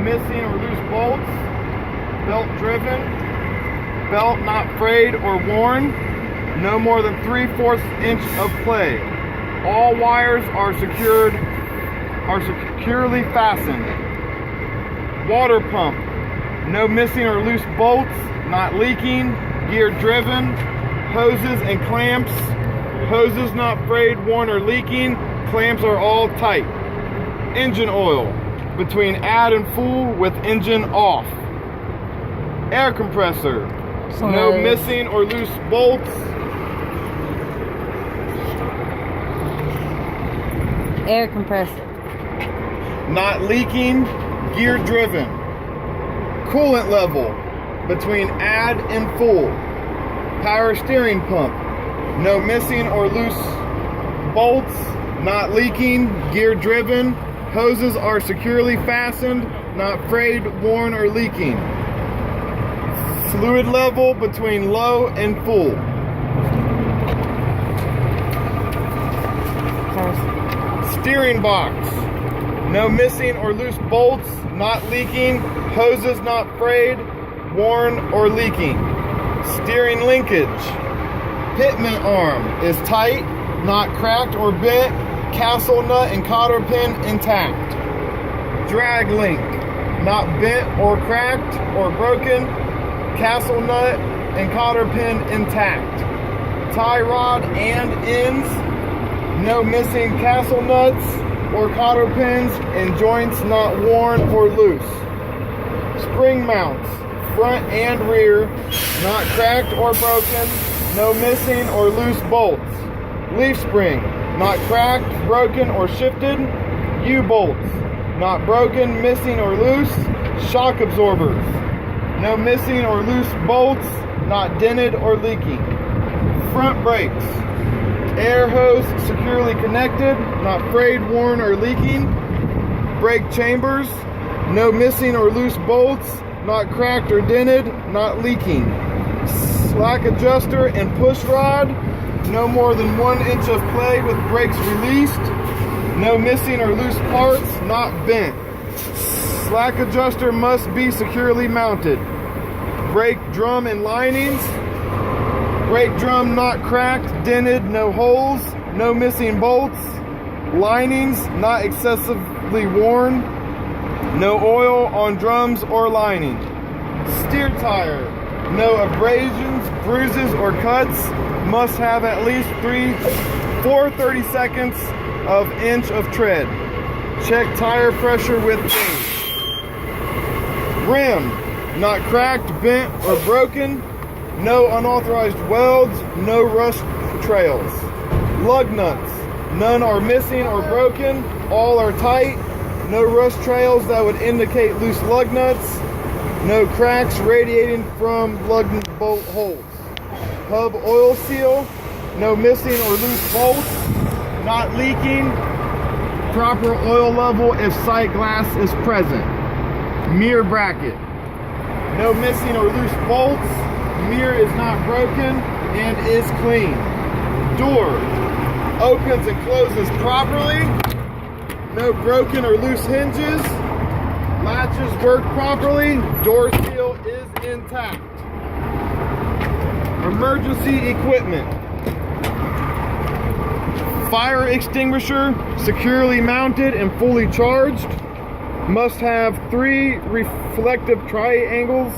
missing or loose bolts, belt driven, belt not frayed or worn, no more than 3/4 inch of play. All wires are securely fastened. Water pump, no missing or loose bolts, not leaking, gear driven, hoses and clamps, hoses not frayed, worn, or leaking, clamps are all tight. Engine oil, between add and full with engine off. Air compressor, no missing or loose bolts. Air compressor. Not leaking, gear driven. Coolant level, between add and full. Power steering pump, no missing or loose bolts, not leaking, gear driven. Hoses are securely fastened, not frayed, worn, or leaking. Fluid level between low and full. Steering box, no missing or loose bolts, not leaking, hoses not frayed, worn, or leaking. Steering linkage, pitman arm is tight, not cracked or bent, castle nut and cotter pin intact. Drag link, not bent or cracked or broken, castle nut and cotter pin intact. Tie rod and ends, no missing castle nuts or cotter pins, and joints not worn or loose. Spring mounts, front and rear, not cracked or broken, no missing or loose bolts. Leaf spring, not cracked, broken, or shifted. U-bolts, not broken, missing, or loose. Shock absorbers, no missing or loose bolts, not dented or leaking. Front brakes, air hose securely connected, not frayed, worn, or leaking. Brake chambers, no missing or loose bolts, not cracked or dented, not leaking. Slack adjuster and push rod, no more than 1 inch of play with brakes released. No missing or loose parts, not bent. Slack adjuster must be securely mounted. Brake drum and linings. Brake drum not cracked, dented, no holes, no missing bolts. Linings not excessively worn. No oil on drums or lining. Steer tire, no abrasions, bruises, or cuts. Must have at least 4/32 of inch of tread. Check tire pressure with gauge. Rim, not cracked, bent, or broken. No unauthorized welds, no rust trails. Lug nuts, none are missing or broken, all are tight. No rust trails that would indicate loose lug nuts. No cracks radiating from lug bolt holes. Hub oil seal, no missing or loose bolts, not leaking. Proper oil level if sight glass is present. Mirror bracket, no missing or loose bolts. Mirror is not broken and is clean. Door opens and closes properly. No broken or loose hinges. Latches work properly. Door seal is intact. Emergency equipment. Fire extinguisher, securely mounted and fully charged. Must have 3 reflective triangles.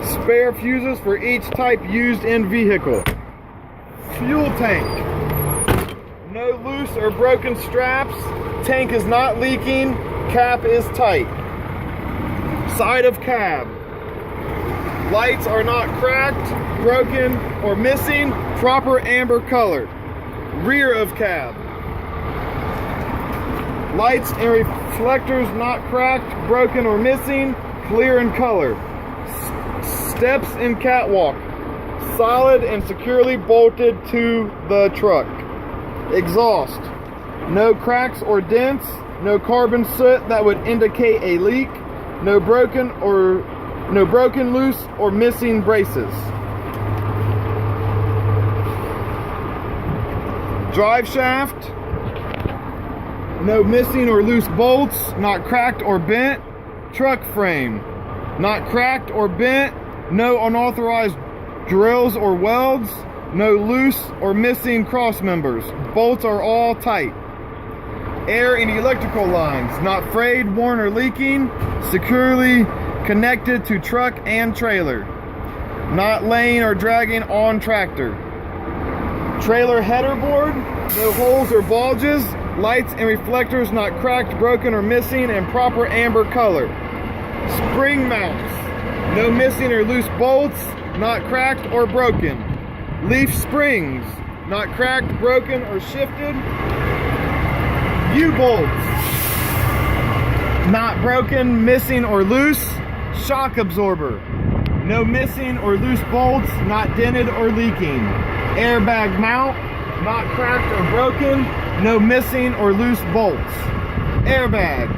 Spare fuses for each type used in vehicle. Fuel tank. No loose or broken straps. Tank is not leaking. Cap is tight. Side of cab. Lights are not cracked, broken, or missing. Proper amber color. Rear of cab. Lights and reflectors not cracked, broken, or missing. Clear in color. Steps and catwalk. Solid and securely bolted to the truck. Exhaust. No cracks or dents. No carbon soot that would indicate a leak. No broken, loose, or missing braces. Drive shaft. No missing or loose bolts, not cracked or bent. Truck frame, not cracked or bent, no unauthorized drills or welds, no loose or missing cross members. Bolts are all tight. Air and electrical lines, not frayed, worn, or leaking, securely connected to truck and trailer. Not laying or dragging on tractor. Trailer header board, no holes or bulges, lights and reflectors not cracked, broken, or missing, and proper amber color. Spring mounts, no missing or loose bolts, not cracked or broken. Leaf springs, not cracked, broken, or shifted. U-bolts, not broken, missing, or loose. Shock absorber, no missing or loose bolts, not dented or leaking. Airbag mount, not cracked or broken, no missing or loose bolts. Airbag,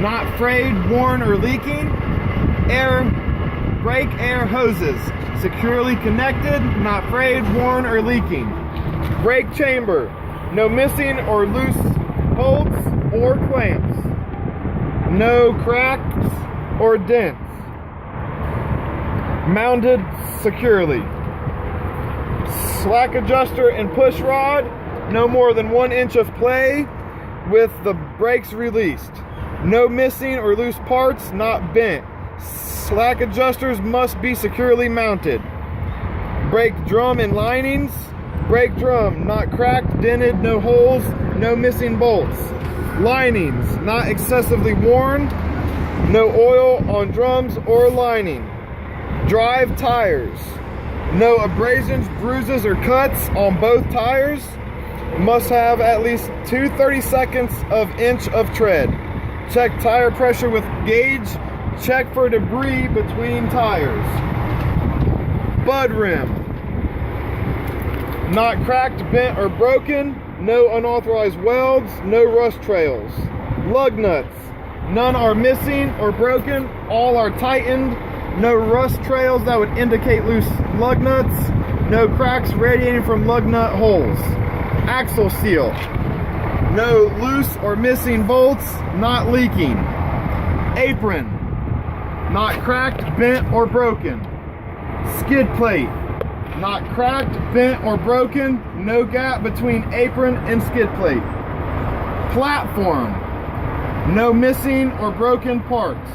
not frayed, worn, or leaking. Brake air hoses, securely connected, not frayed, worn, or leaking. Brake chamber, no missing or loose bolts or clamps. No cracks or dents. Mounted securely. Slack adjuster and push rod, no more than 1 inch of play with the brakes released. No missing or loose parts, not bent. Slack adjusters must be securely mounted. Brake drum and linings. Brake drum, not cracked, dented, no holes, no missing bolts. Linings, not excessively worn. No oil on drums or lining. Drive tires. No abrasions, bruises, or cuts on both tires. Must have at least 2 32 of inch of tread. Check tire pressure with gauge. Check for debris between tires. Bud rim. Not cracked, bent, or broken. No unauthorized welds. No rust trails. Lug nuts. None are missing or broken. All are tightened. No rust trails that would indicate loose lug nuts. No cracks radiating from lug nut holes. Axle seal. No loose or missing bolts, not leaking. Apron. Not cracked, bent, or broken. Skid plate. Not cracked, bent, or broken. No gap between apron and skid plate. Platform. No missing or broken parts.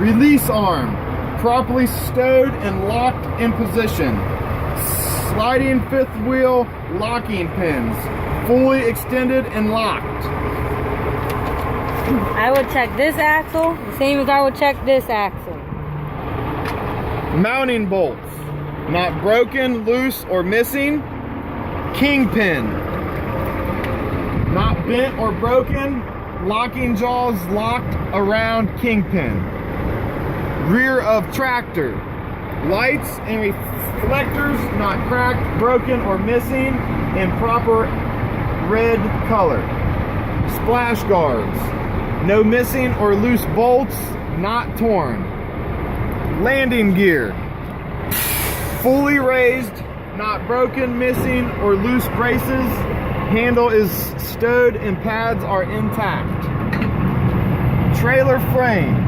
Release arm. Properly stowed and locked in position. Sliding fifth wheel locking pins. Fully extended and locked. I would check this axle the same as I would check this axle. Mounting bolts. Not broken, loose, or missing. Kingpin. Not bent or broken. Locking jaws locked around kingpin. Rear of tractor. Lights and reflectors not cracked, broken, or missing, in proper red color. Splash guards. No missing or loose bolts, not torn. Landing gear. Fully raised, not broken, missing, or loose braces. Handle is stowed and pads are intact. Trailer frame.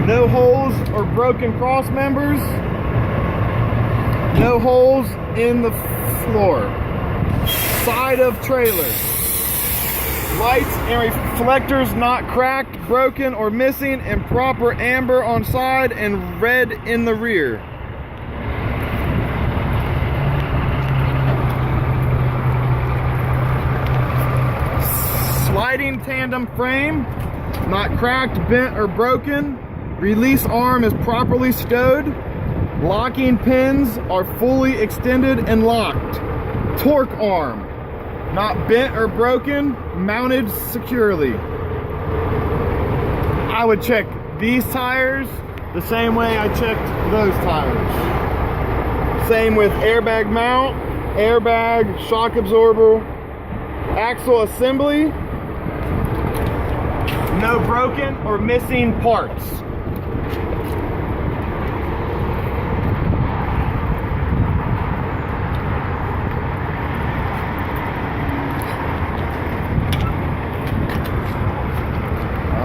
No holes or broken cross members. No holes in the floor. Side of trailer. Lights and reflectors not cracked, broken, or missing, and proper amber on side and red in the rear. Sliding tandem frame, not cracked, bent, or broken. Release arm is properly stowed. Locking pins are fully extended and locked. Torque arm, not bent or broken, mounted securely. I would check these tires the same way I checked those tires. Same with airbag mount, airbag, shock absorber, axle assembly. No broken or missing parts.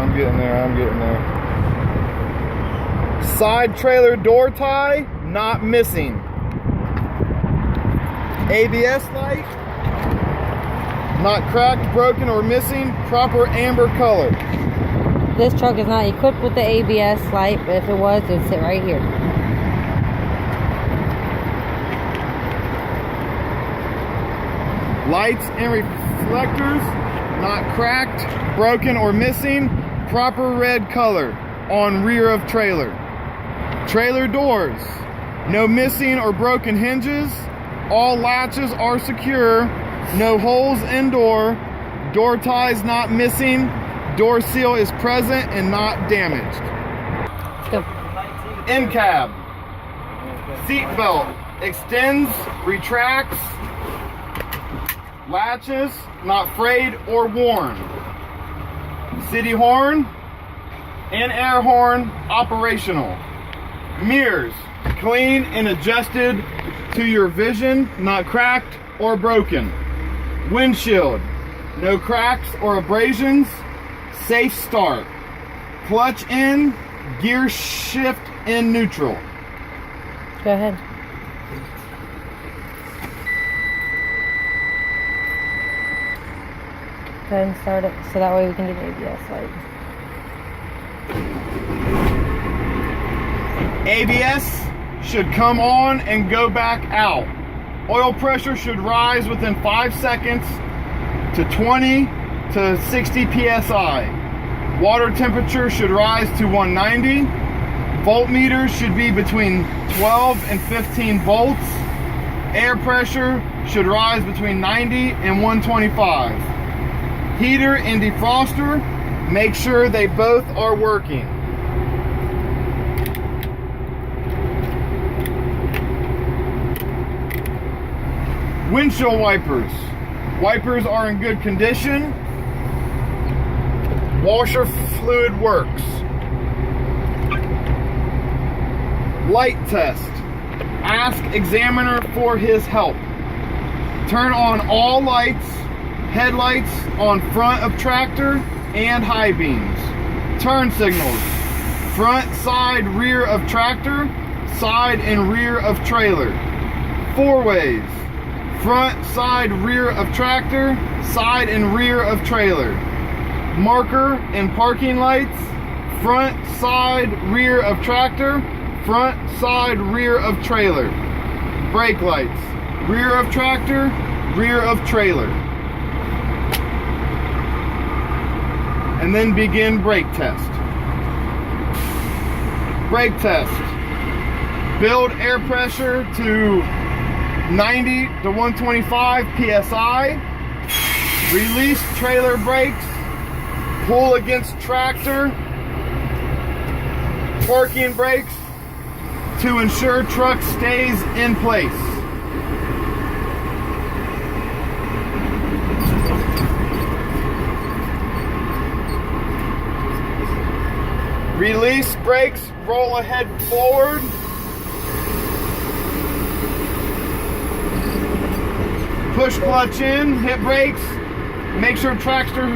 I'm getting there. Side trailer door tie, not missing. ABS light, not cracked, broken, or missing. Proper amber color. This truck is not equipped with the ABS light, but if it was, it would sit right here. Lights and reflectors, not cracked, broken, or missing. Proper red color on rear of trailer. Trailer doors, no missing or broken hinges. All latches are secure. No holes in door. Door ties not missing. Door seal is present and not damaged. Let's go. In cab. Seat belt extends, retracts. Latches not frayed or worn. City horn and air horn operational. Mirrors clean and adjusted to your vision, not cracked or broken. Windshield, no cracks or abrasions. Safe start. Clutch in, gear shift in neutral. Go ahead. Go ahead and start it so that way we can get the ABS light. ABS should come on and go back out. Oil pressure should rise within 5 seconds to 20 to 60 psi. Water temperature should rise to 190. Voltmeters should be between 12 and 15 volts. Air pressure should rise between 90 and 125. Heater and defroster, make sure they both are working. Windshield wipers. Wipers are in good condition. Washer fluid works. Light test. Ask examiner for his help. Turn on all lights. Headlights on front of tractor and high beams. Turn signals. Front, side, rear of tractor. Side and rear of trailer. Four ways. Front, side, rear of tractor. Side and rear of trailer. Marker and parking lights. Front, side, rear of tractor. Front, side, rear of trailer. Brake lights. Rear of tractor. Rear of trailer. And then begin brake test. Brake test. Build air pressure to 90 to 125 psi. Release trailer brakes. Pull against tractor. Parking brakes to ensure truck stays in place. Release brakes, roll ahead forward. Push clutch in, hit brakes. Make sure tractor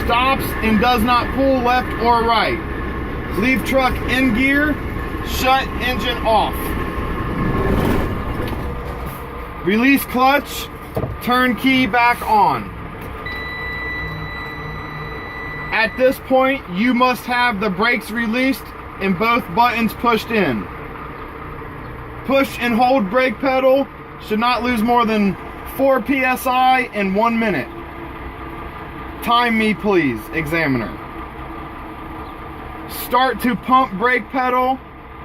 stops and does not pull left or right. Leave truck in gear, shut engine off. Release clutch, turn key back on. At this point, you must have the brakes released and both buttons pushed in. Push and hold brake pedal, should not lose more than 4 psi in 1 minute. Time me please, examiner. Start to pump brake pedal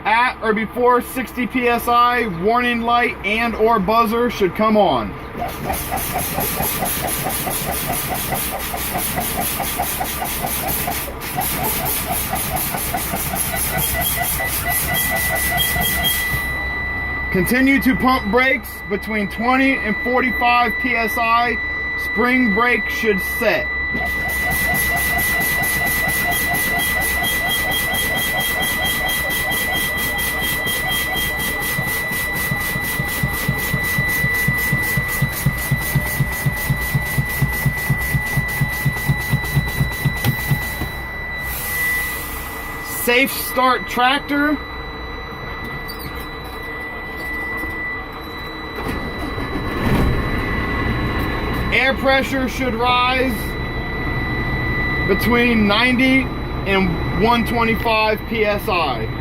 at or before 60 psi, warning light and or buzzer should come on. Continue to pump brakes between 20 and 45 psi. Spring brake should set. Safe start tractor. Tire pressure should rise between 90 and 125 psi.